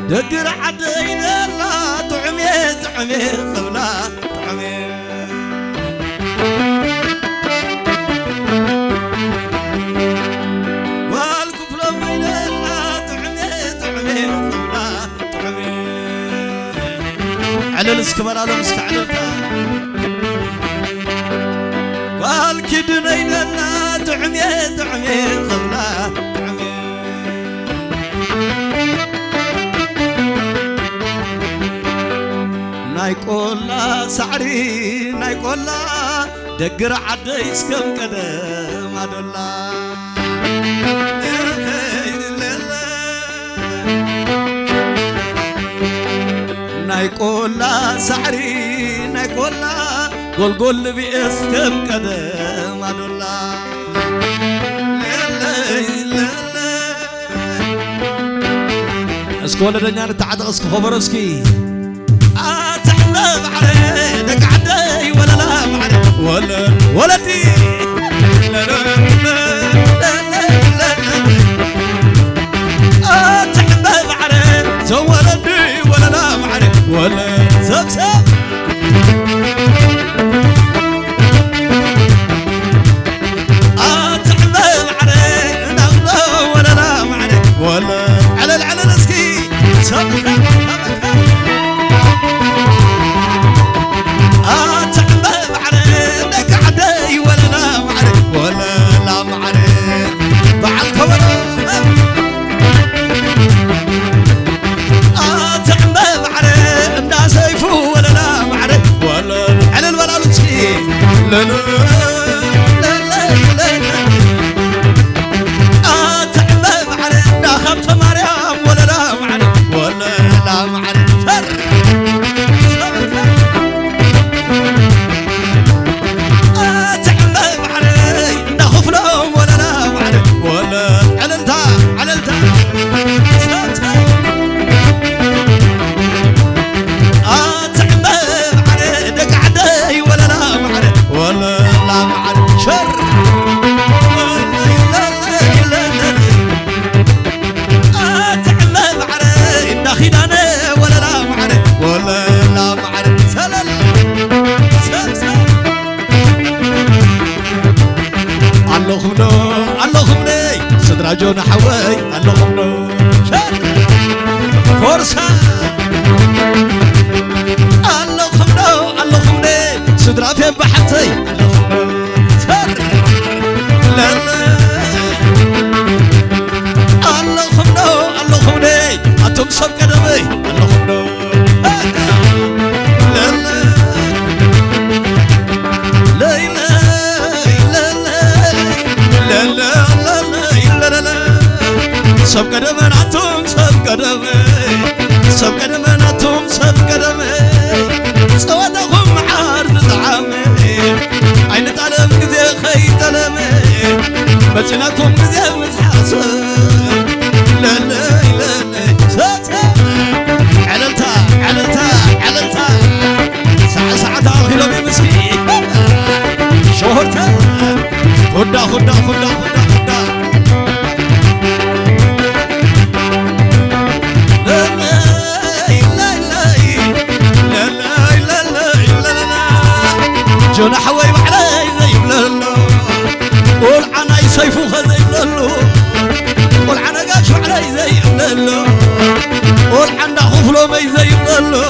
دقر عدينا لا تعمي تعمي خبلا تعمي والكفر بينا لا تعمي تعمي خبلا تعمي على الاسكبر على مستعلتا والكدنينا لا تعمي تعمي خبلا تعمي نايقولا سعري نايقولا دقر عديس كم قدم عدولا نايقولا سعري نايقولا قول بيس كم قدم عدولا اسكولا دنيا نتعدى اسك خبرسكي بعريدك عدي ولا لا بعريد ولا تي لا لا لا لا تحب بعريد زولدي ولا لا بعريد ولا سب تحب بعريد ولا لا بعريد ولا على الاسكي سب لا لا لا لا لا تعبب علي لا خبط مريم ولا لا معرف ولا لا معرف تعبب علي لا خوف لهم ولا لا معرف ولا عللتها تعبب علي دق عدي ولا لا معرف ولا لا معرف شر تعمل علي داخل انا ولا لا معرف ولا لا معرف سلل الله خمني صدراجونا حواي الله خمنو فرصة الله خمني صدرا في بحثي لا لا الله خمني أنتم سب قدمي الله خمنو لا لا لا لا لا لا لا لا سب قدمي أنتم سب قدمي أنتم سب قدمي صوتهم عارض طعامي عين تعلم كذا خيط لمي بجناكم كذا متحاسب لا لا لا لا ساتا عللتا ساعة آخر بمسكين شهرتا خدا جونا حواي بعلاي زي بلالو قول عنا يسيفو خزي بلالو قول عنا قاشو علاي زي بلالو قول عنا خفلو مي زي بلالو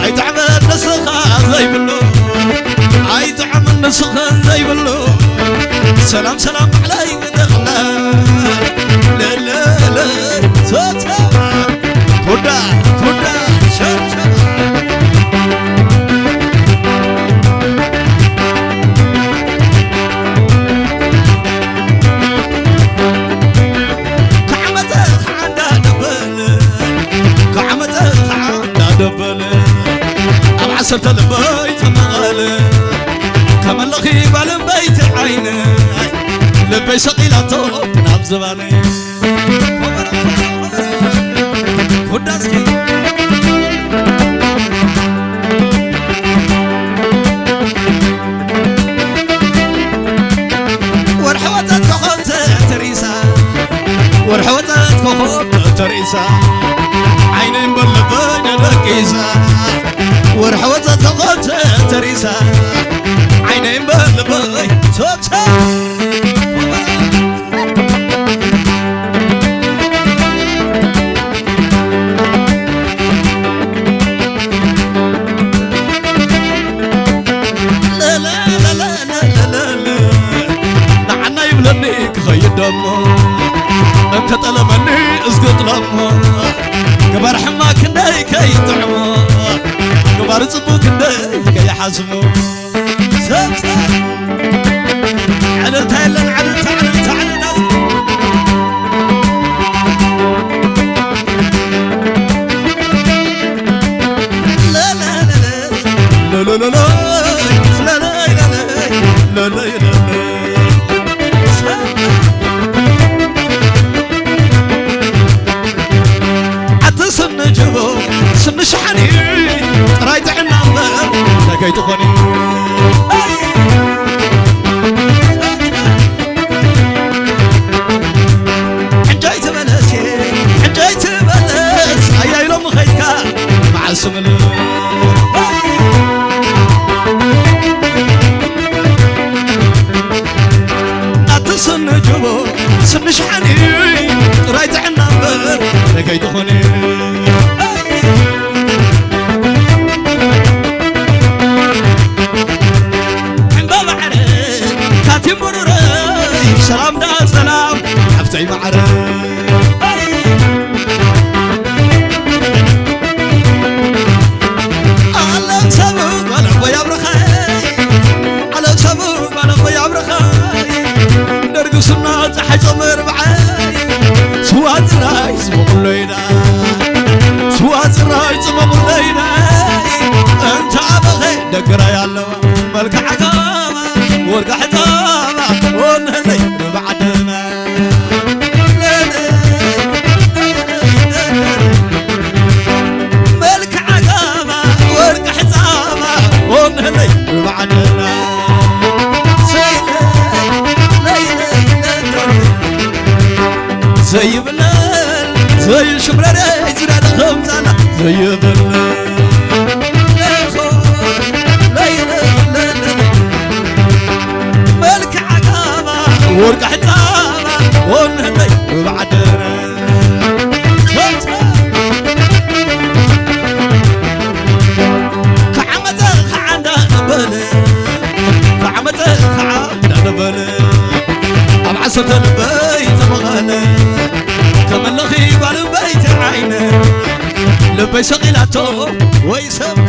اي تعمل نسخة زي بلالو اي تعمل نسخة زي بلالو سلام بعلاي مدخلا لا لا لا سوتا فودا شب عسرت البيت مغالي كمان لخيب على بيت عيني لبي سقيلته ناب زباني وداسكي ورحوتت كخوت تريسا ورحوتت كخوت تريسا ورحوة تغوت تريسا عينين بالباي توتا لا لا لا لا لا لا لا نعنا يبلني كخيد دمو انت طلبني اسقط لمو كبر حما كندي كي طعمو كبر صبو كندي كي حاسمو سبسا على تايلن على تعلن تعلن لا لا لا لا لا لا لا لا لا لا لا لا سنشحني رايت عنا النار لكي تخوني حجايت بلسي حجايت بلس هيا يلوم خيكا مع السمل نتصن جبو سنشحني رايت عنا النار لكي تخوني سلام دا سلام حفتي معرف على سبب على بيا برخاي على سبب على بيا برخاي درق سنة حجمر بعاي سوات الرايس مقلينا سوات الرايس مقلينا انت عبغي دقرا يالله ملك عقامة ورق حقامة ونهلي بعدنا ملك عقامة ورق حزامة ونهلي بعدنا زي بلال زي شمرة زراد خمسانة زي بلال ورق حتامة ونهلي بعدنا كعمته خعنا نبلي كعمته خعنا نبلي أبعثت البيت مغني كمن لغيب على البيت عينه لبي شغلاته ويسم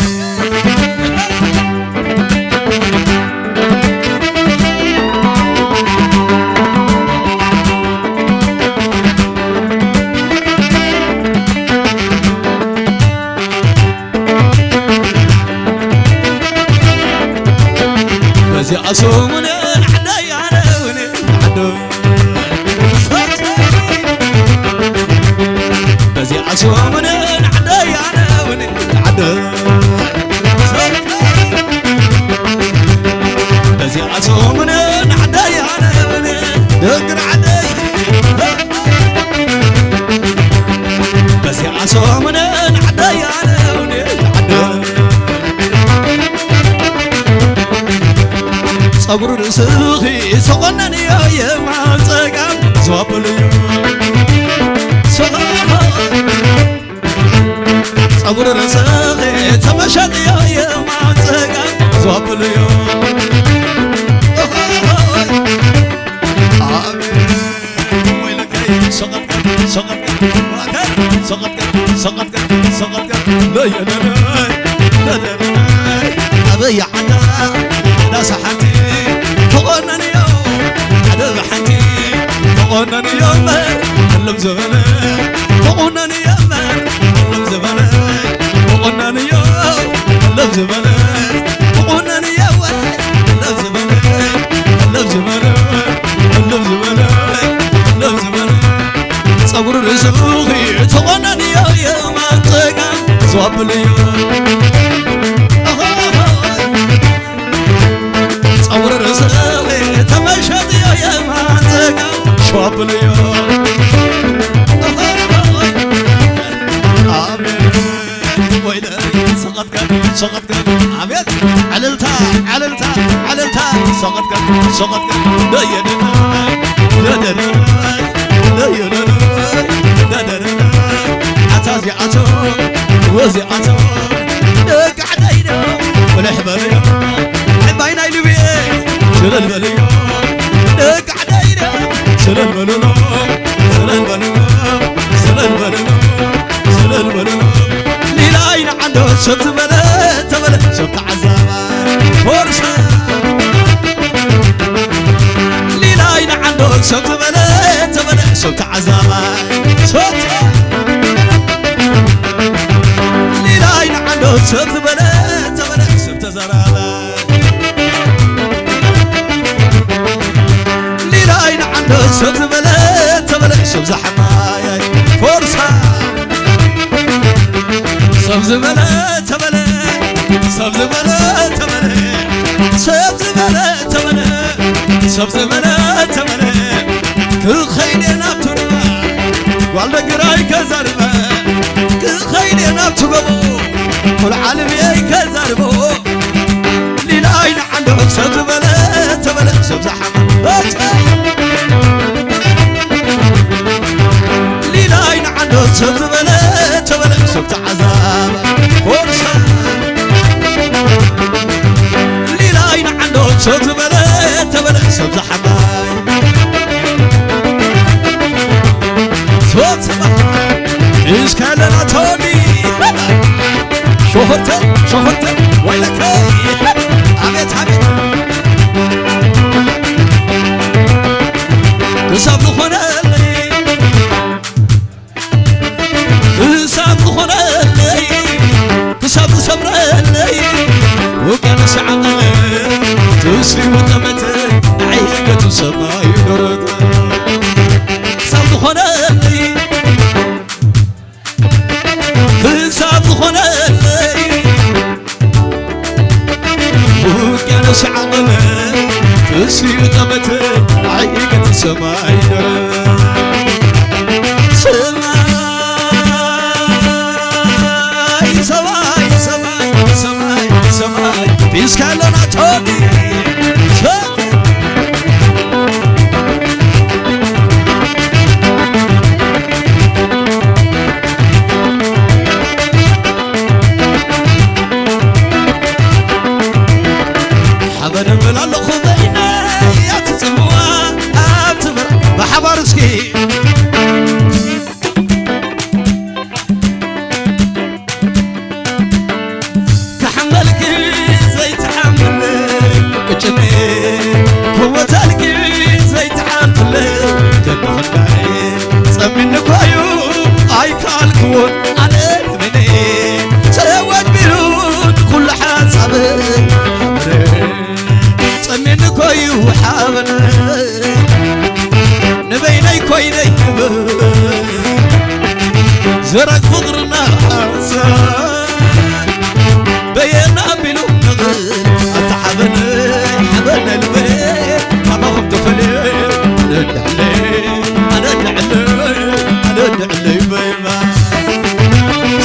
بزي أصومن عدي أنا ونعدو بزي أصومن عدي أنا ونعدو بزي أصومن عدي أنا ونعدو عدي بزي أصومن عدي أنا ونعدو صبر رسخي سقنني يا ما تقام زوبلي صبر رسخي تمشط يا ما تقام زوبلي ويلك سقط سقط لا يا لا ابي عدا لا صحتي فقنني يوم عدو حتي فقنني يوم اللهم زغلي فقنني يوم اللهم زغلي فقنني يوم اللهم زغلي فقنني يوم اللهم زغلي اللهم زغلي اللهم زغلي اللهم زغلي صبر رزقي فقنني يوم انتقام صوبلي صور رزقي تمشط يا ما تقام شوبلي آمين ويلي سقطك سقط عتازي عتو وزي عتو قاعد ايدو ولا حبالي باين ايلو بي سر البليو قاعد ايدو سر البلو سر البلو سر البلو سر البلو ليلاين عنده شفت بلا تبلا شفت عذابا فرصه ليلاين عنده شفت بلا تبلا شفت عذابا شفت ليلاين عنده شفت بلا تبلا شفت زرابا ليلاين عنده شفت بلا تبلا شفت زحمايا فرصه سبز بلا تبلا سبز بلا تبلا سبز بلا تبلا سبز بلا تبلا كل خيل نبتنا والله قراي كزربا كل خيل نبتبو كل عالم ياي كزربو ليلاين عنده سبز بلا تبلا سبز حمد ليلاين عنده سبز بلا تبلا سبز عذاب فرصة ليلاين عنده سبز بلا تبلا سبز حماي سبز إيش كان توني شوفت ويلك عبيت تسابق خنالي تسابق خنالي تسابق سمرالي وكان شعقلي تسري وطمتك عيقة سماي درد تسابق خنالي تسابق خنالي وكان شعقلي تسري وطمتك عيقة سماي درد Biz kellana todi حبر بلال خذينا يا تسموا ابتبر بحبرسكي زرق فضرنا حرسا بينا بلو نغل حبنا البيت ما خبت فلي انا دعلي بيما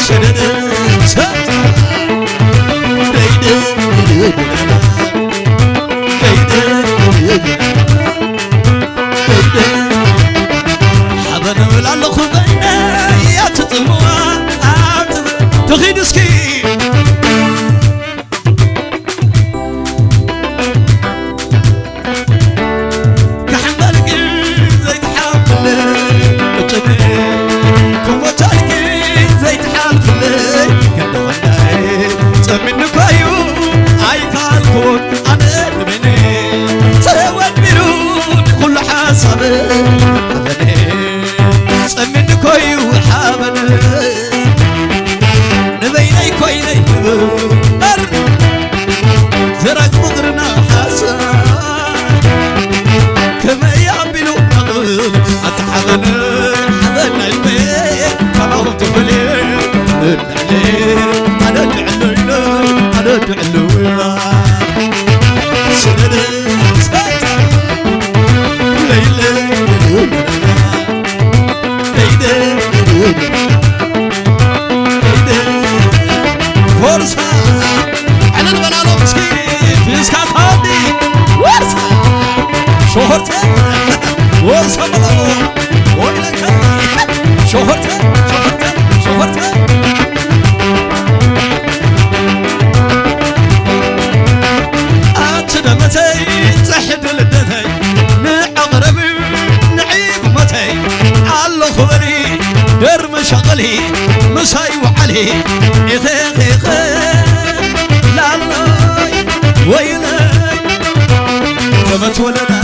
شدد شد حبنا ولا خذينا يا تطلوا تغيد سكي كحملك زي تحمل كوتالك زي تحمل كنا خناي تمن كايو اي كالكون انا مني تود بيرون كل حسب تمن كايو حابن نبيني كويني زرق مغرنا حسن كما يعملوا نغل حبنا البيت كما خبت فلي انا دعلو سنة ليلة وصبروا ويلك شوفرتها شوفرتها شوفرتها أتدمتي تحت لدتي نعقربي نعيب متي على خبري درم شغلي مساي وعلي إخي لا لا ويلي تمتولنا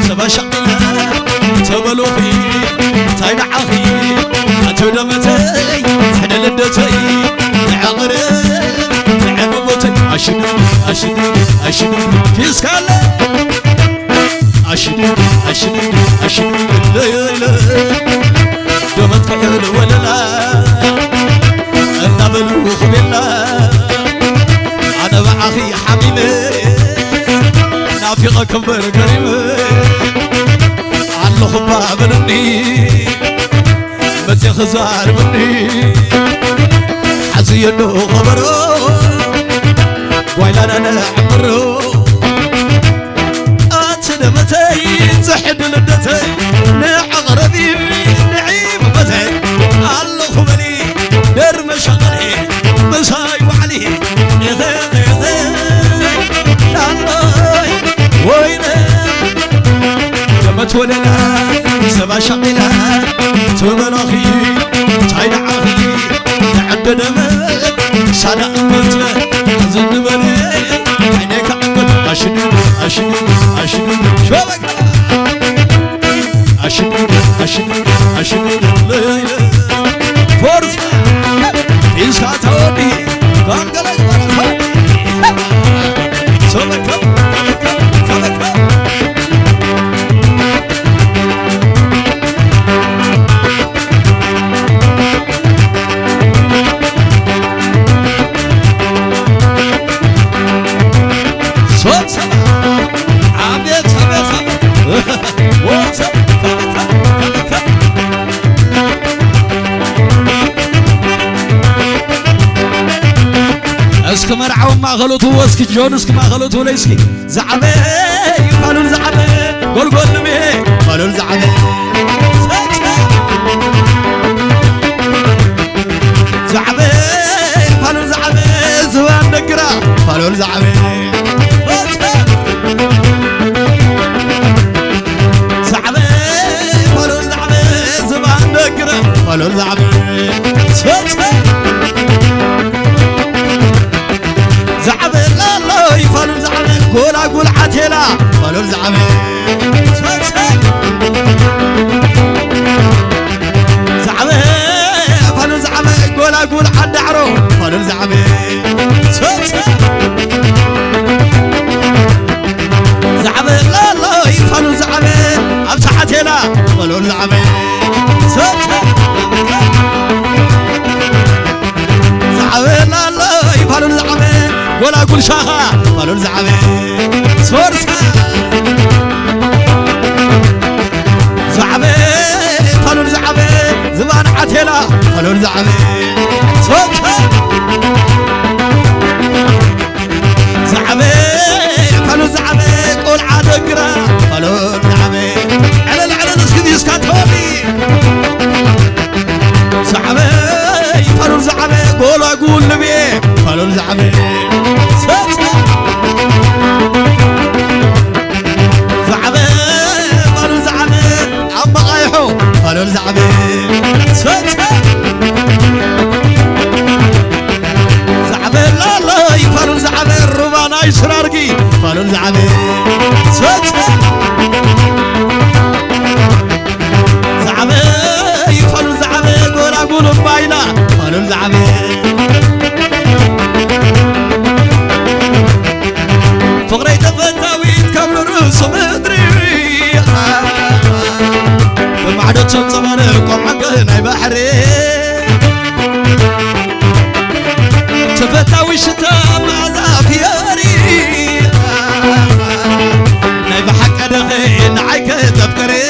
سبا شقنا تبلوخي تاين عخي أتدمتي تحت لدتي نعقرب أشد فيسكالا أشد لا دومت فعل ولا لا النبلوخ بالله أنا وأخي حبيبي نافق كبر كريم على خباب مني متى خزار مني حزي إنه خبره ويلا أنا عمره أتدمتي زحد لدتي نعغربي نعيب بتي الله خبلي درم شغلي مساي وعلي ويلا تمتولنا سبا شغلنا تمناخي تاين عاخي تعدد مات سانا أمتنا زن بني عينيك عقد أشد شوفك أشد ليلة فرصة إنسا تودي قانقلك ورخي شوفك اسك مرعو ما غلطو اسك جون اسك ما غلطو ليسكي زعبي قالوا زعبي قول مي قالوا زعبي زعبي قالوا زعبي زوان نقرا قالوا زعبي زعبي قالوا زعبي زوان نقرا قالوا زعبي زعبي لا يفعلوا زعبي قول عتيلا فعلوا زعبي زعبي فعلوا زعبي قول عد عرو فعلوا زعبي زعبي لا يفعلوا زعبي أبسح عتيلا فعلوا زعبي زعبي لا يفعلوا زعبي ولا أقول شاخة قالوا الزعبي سورسا زعبي قالوا الزعبي زمان عتيلا قالوا الزعبي سورسا زعبي قالوا الزعبي قول عادقرا قالوا الزعبي على نسكدي سكاتوني زعبي قالوا الزعبي قول أقول نبي قالوا الزعبي زعبي قالوا زعبي عم غايحو قالوا زعبي زعبي لا يقالوا زعبي الربانا يسرارقي قالوا زعبي زعبي يقالوا زعبي قولوا بايلا قالوا زعبي فقري تفتاويت كامل رؤوس مدري بمعدة شمس مالكم حقنا بحري تفتاوي شتاء معذاب ياري نايب حق دخين عيك تفكري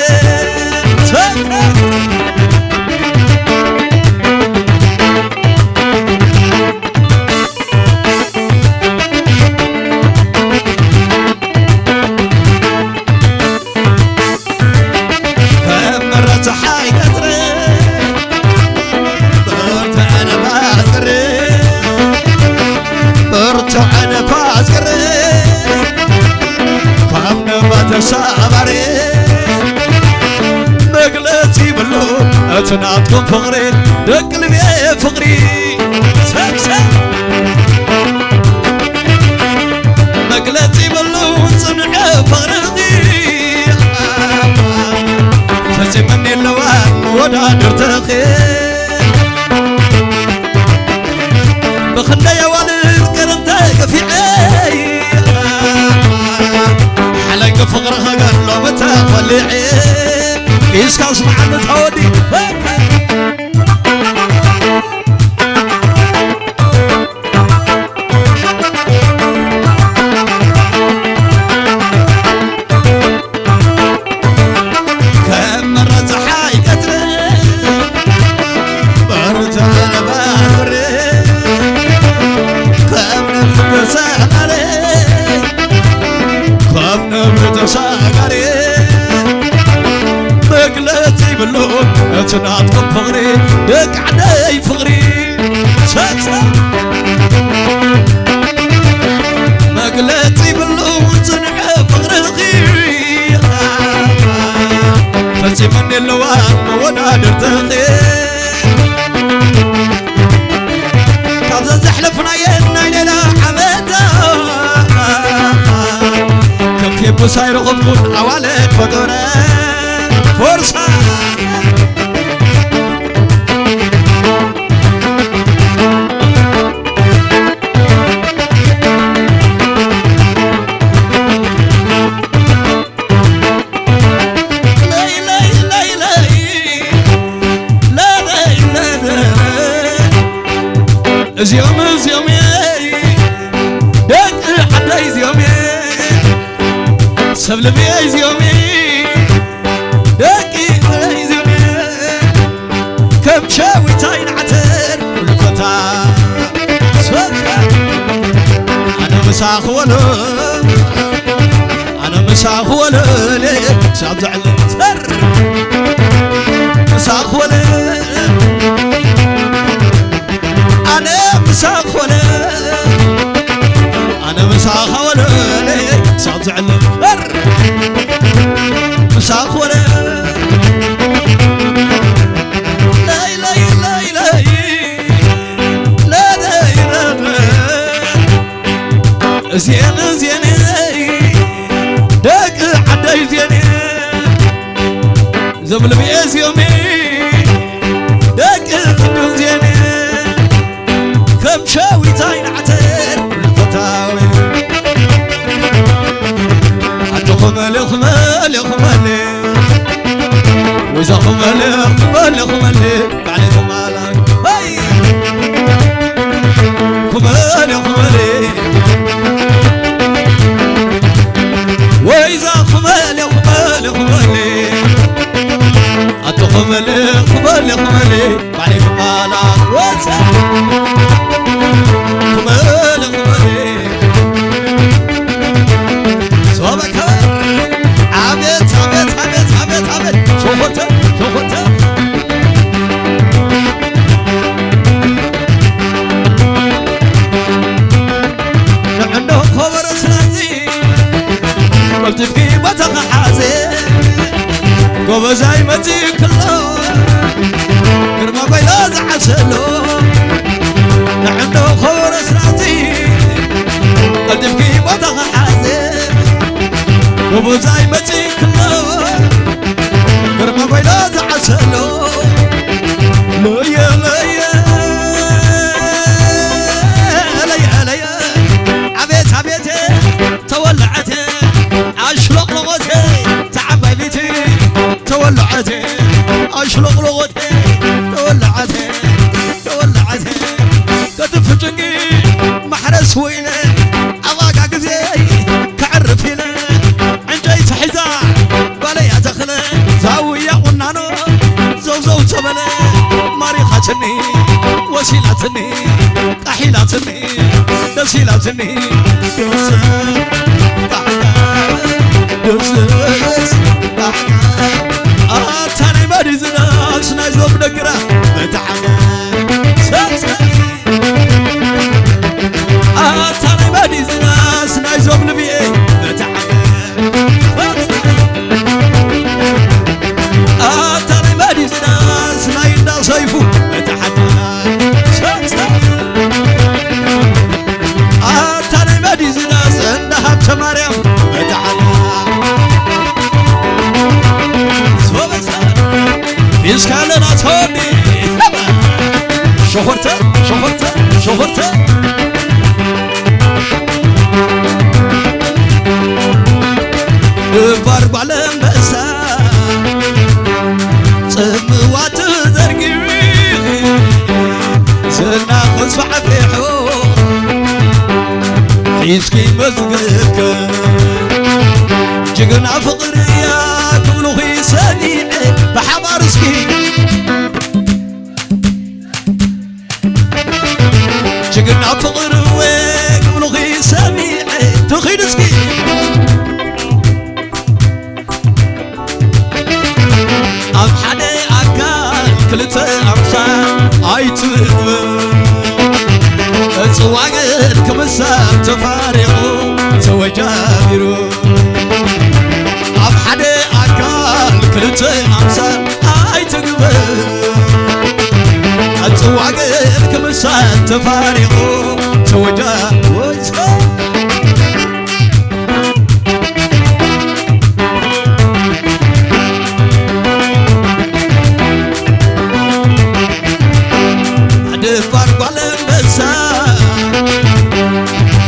تناتكم فقري دق لبي فقري سكسك مقلتي بلون صنع فقري فزي مني اللوان ودا نرتقي بخنا يا والد قرنتك في عي حلق فقرها قال له متى خلي يسكاس محمد هودي كم مرة زحاي قتلي برجع لبابري كم نبرد ساقري كم نبرد ساقري مقلتي بلون تناتكم فقري دق عدي فقري سكسك مقلتي بلون تنع فقري فزي مني اللوان ودا نرتقي كابزا زحلفنا ينا ليلا حمدا كم كيبو ساير غبون عوالك فقري فرصة زيومي دق حدا زيومي سبلبي زيومي كم شاوي تاين عتر والفتاة أنا مساخ ولا أنا مساخ ولا ليه شاب زعل سر مساخ ولا أنا مساخ ولا أنا مساخ ولا ليه شاب زعل سر مساخ ولا زين زين دق عدي زين زبل بيس يومي دق خدو زين كم شاوي تاين عتر الفتاوي عدو خمالي خمالي خمالي وإذا خمالي خمالي خمالي بعلي خمالك هاي خمالي خمالي وإذا خمالي خمالي خمالي أتو خمالي خمالي خمالي بعلي خمالك واسع خمالي خمالي صوبك عبيت عبيت عبيت عبيت عبيت شوفته شوفته عندهم خبر سنازي تبكي بتخ حازي قوبا زي ما تيكلو كرما بيلا زعسلو عنده خور اسراتي تبكي بتخ حازي قوبا زي ما تيكلو كرما بيلا زعسلو ليا ليا ليا ليا عبيت عبيت تولعت أشلق لغتي تعبي بيتي تولعتي أشلق لغتي تولعتي تولعتي كتف جنقي محرس وينه أضاق عقزي كعرف هنا عندي تحزا بلي أدخله زاوية قنانو زوزو تبني مريخاتني وسيلاتني قحيلاتني نسيلاتني تاني ما ديزنا سنايز وبنقرا بتعمل تاني ما ديزنا سنايز وبنبي بتعمل تاني ما ديزنا سنايز لنا تهدي شهرته شهرته شهرته بارب على مسا صموات زرقي سنا خصف عفيحو حيسكي مزقك جقنا فقريا كملو خيساني بحبارسكي جقنا فقريا كملو خيساني تخينسكي أم حدي أكال كلتا أمسان عيتبر صواقر كمسان تفارقو توجابيرو أم حدي أكال كلتا أمسان عيتبر صواقر كمسان تفارقو توجابيرو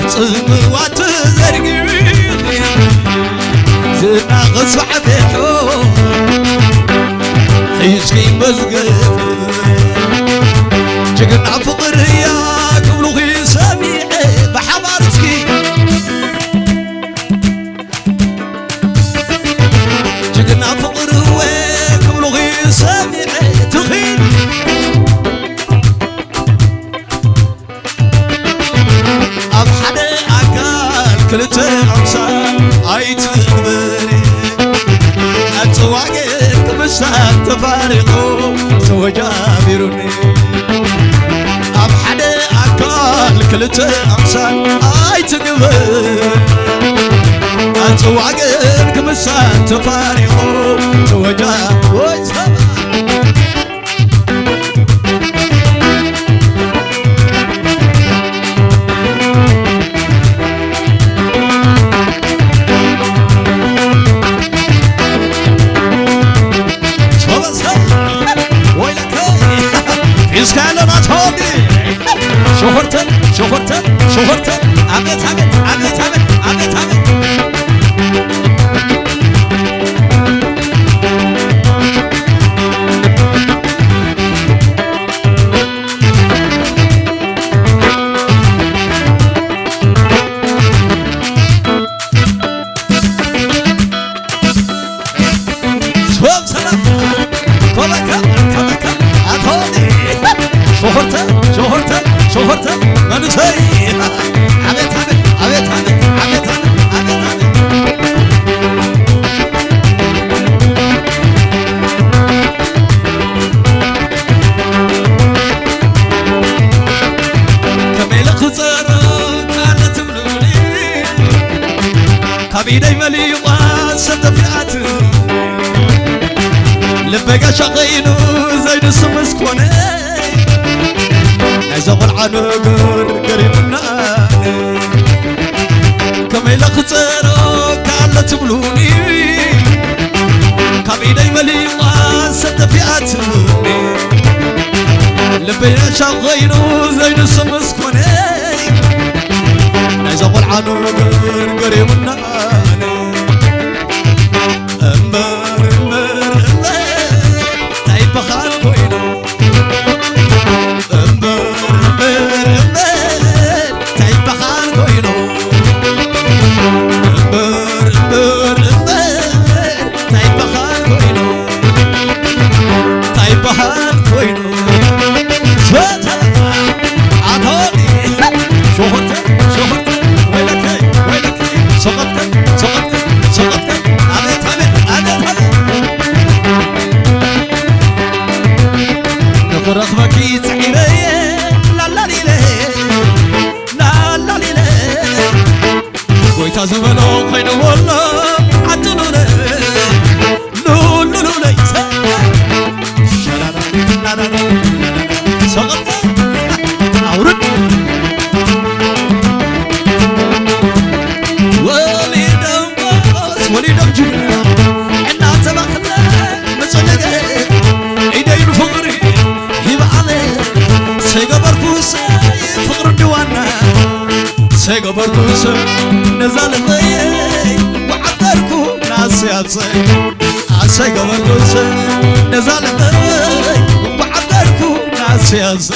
صموات زرقي زنا غصب عفيحو حيسكي مزقف جقنا فقريا قبلو غي سميعي بحبارسكي جقنا فقريا قبلو غي سميعي تخين كلتا عمسان عيتبري أتواقع كمسان تفارقو توجابيروني أم حدا أكال كلتا عمسان عيتبري أتواقع كمسان تفارقو توجابيروني شهرتك شهرتك شهرتك عملت عملت عملت عملت عملت عملت شوف سلام كلك كلك أتوني شهرتك شهرتك شهرتك ما نسي عملت عملت عملت عملت عملت عملت عملت كميل خسارك على تملوني كبيدي ملي واسد فئات لبقى شقينو زين السمس كوني زغل عنقر قريبنا كميلا خسارك على تبلوني كبيدي ملي واسد فئاتني لبي شغينو زين السمس كوني زغل عنقر قريبنا أمبر أمبر أمبر تعيب بخار كوينو زمانو خير والله عدلونا لولو ليس سقط أورد وليدم باس وليدم جنا إحنا تبخنا مصدق إيدي نفوق عسى قبرتوس نزال بي وعبركو ناس ياسي عسى قبرتوس نزال بي وعبركو ناس ياسي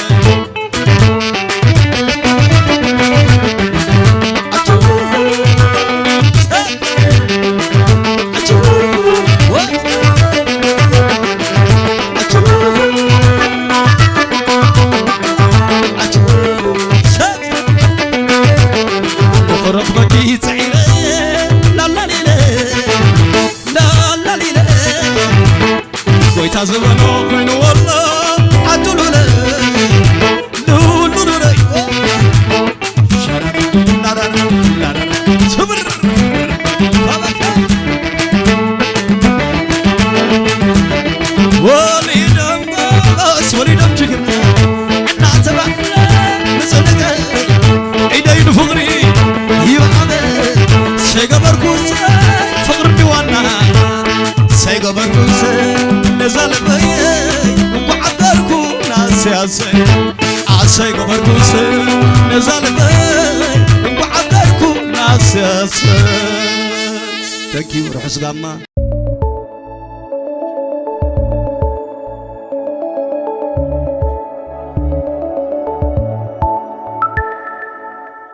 تزبنو خين والله عدلونا لولونا شرب لا لا لا لا صبر وليدم بس وليدم جكم عنا تبعنا مسلقة عيدين فقري يبعد سيقبركوس فقر ديوانا سيقبركوس نزال بي وعبركو ناس ياسي عسى قبركوس نزال بي وعبركو ناس ياسي Thank you روح سقاما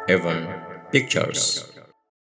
Evan Pictures.